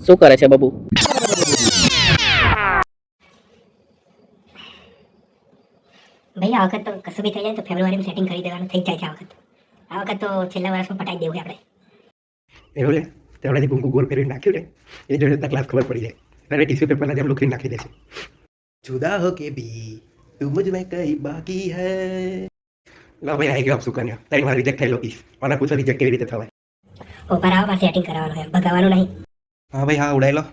શું કરે છે બબુ? ભાઈ આ વખત તો કશું બી થઈ જાય તો ફેબ્રુઆરીમાં સેટિંગ કરી દેવાનું થઈ જ જાય છે. આ વખત તો છેલ્લા વર્ષમાં પટાઈ દેવું છે આપણે. એવું લે તેવડાથી કુંકુ ગોળ કરીને નાખ્યું ને એ જોડે તક ક્લાસ ખબર પડી જાય તારે ટીશ્યુ પેપરના જેમ લુખી નાખી દેશે. જુદા હો કે ભી તું મુझ में કઈ બાકી હૈ. લો ભાઈ આવી ગયો શું કર્યો તારી મારે રિજેક્ટ થયેલો પીસ મને પૂછો રિજેક્ટ કેવી રીતે થવાય. ઉપર આવો મારે સેટિંગ કરાવવાનું છે, ભગાવાનું નહીં. હા ભાઈ હા ઉડાઈ લો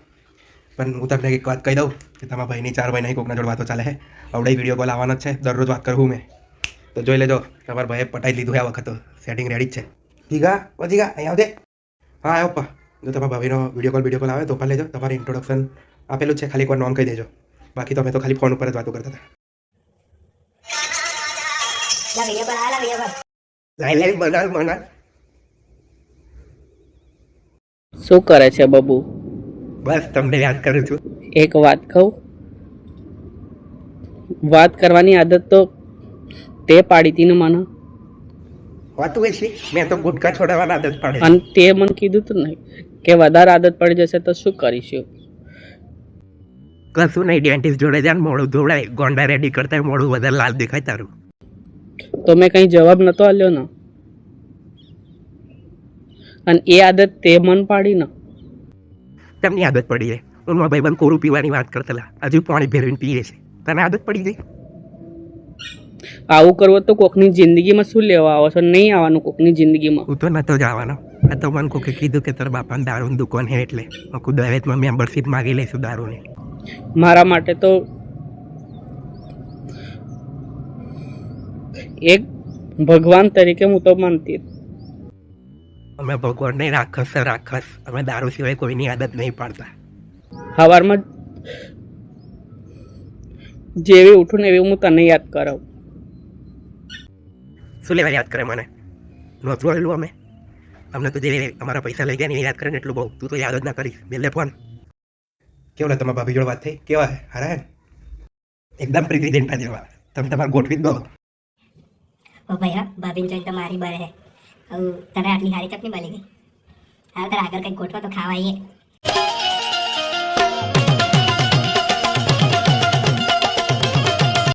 પણ હું તમને એક વાત કહી દઉં કે તમારા ભાઈની 4 મહિના કોકના જોડે વાતો ચાલે છે. આવડે વિડીયો કોલ આવવાનો જ છે, દરરોજ વાત કરું મેં તો જોઈ લેજો તમારા ભાઈએ પટાઈ લીધું આ વખત તો સેટિંગ રેડી જ છે. ઠીકા અહીંયા આવજે. હા આવ્યો પપ્પા જો તમારા ભાભીનો વિડીયો કોલ આવે તો પણ લેજો. તમારે ઇન્ટ્રોડક્શન આપેલું છે, ખાલી કોઈ નોમ કહી દેજો. બાકી તો અમે તો ખાલી ફોન ઉપર જ વાતો કરતા હતા. લા વિડિયો પર આલા વિડિયો પર. લાઈ બનાવ શું કરે છે બબુ? બસ તમને યાદ કરું છું. એક વાત કહું, વાત કરવાની આદત તો તે પાડી હતી ને મને, વાતું છે મેં તો ગુટકા છોડાવવાની આદત પાડી. અને તે મને કીધું તું નહીં કે વધારે આદત પડી જશે તો શું કરીશું? કશું નહીં, ડેન્ટિસ્ટ જોડે જાય મોડું ધોવડાય, ગોંડા રેડી કરતા મોડું વધારે લાલ દેખાય તારું. તો મેં કંઈ જવાબ નતો આલ્યો ને, અને એ આદત તે મન પાડી ને. તમને આદત પડી જાય. હું મારા ભાઈબંધ કોરું પીવાની વાત કરતા હજુ પાણી ફેરવીને પીએ છે. તને આદત પડી ગઈ. આવું કરવું તો કોકની જિંદગીમાં શું લેવા આવો છો? નહીં આવવાનું કોકની જિંદગીમાં. હું તો નતો જવાનો. આ તો મને કોકે કીધું કે તારા બાપાને દારૂની દુકાન છે એટલે હું દહેજમાં મેમ્બરશીપ માગી લઈશું દારૂની. મારા માટે તો એક ભગવાન તરીકે હું તો માનતી. અમે ભગવાન નહીં, રાક્ષસ છે રાક્ષસ. અમે દારૂ સિવાય કોઈની આદત નહીં પાડતા. સવારમાં જેવી ઉઠું ને એવી હું તને યાદ કરાવું. શું લેવા યાદ કરે મને? નહોતું આવેલું અમે અમને તો જે અમારા પૈસા લઈ ગયા ને એ યાદ કરે ને એટલું બહુ. તું તો યાદ જ ના કરીશ. બેલે ફોન કેવું લાગે? તમારા ભાભી જોડે વાત થઈ? કેવા હે? હારા હે? એકદમ પ્રેસિડેન્ટના જેવા. તમે તમારે ગોઠવી જ દો. ઓ ભાઈ હા, ભાભીને જોઈને તો મારી બરે છે. હવે તને આટલી સારી ચટણી મળી ગઈ. હવે તારે આગળ કંઈક ગોઠવો તો ખાવા આવીએ.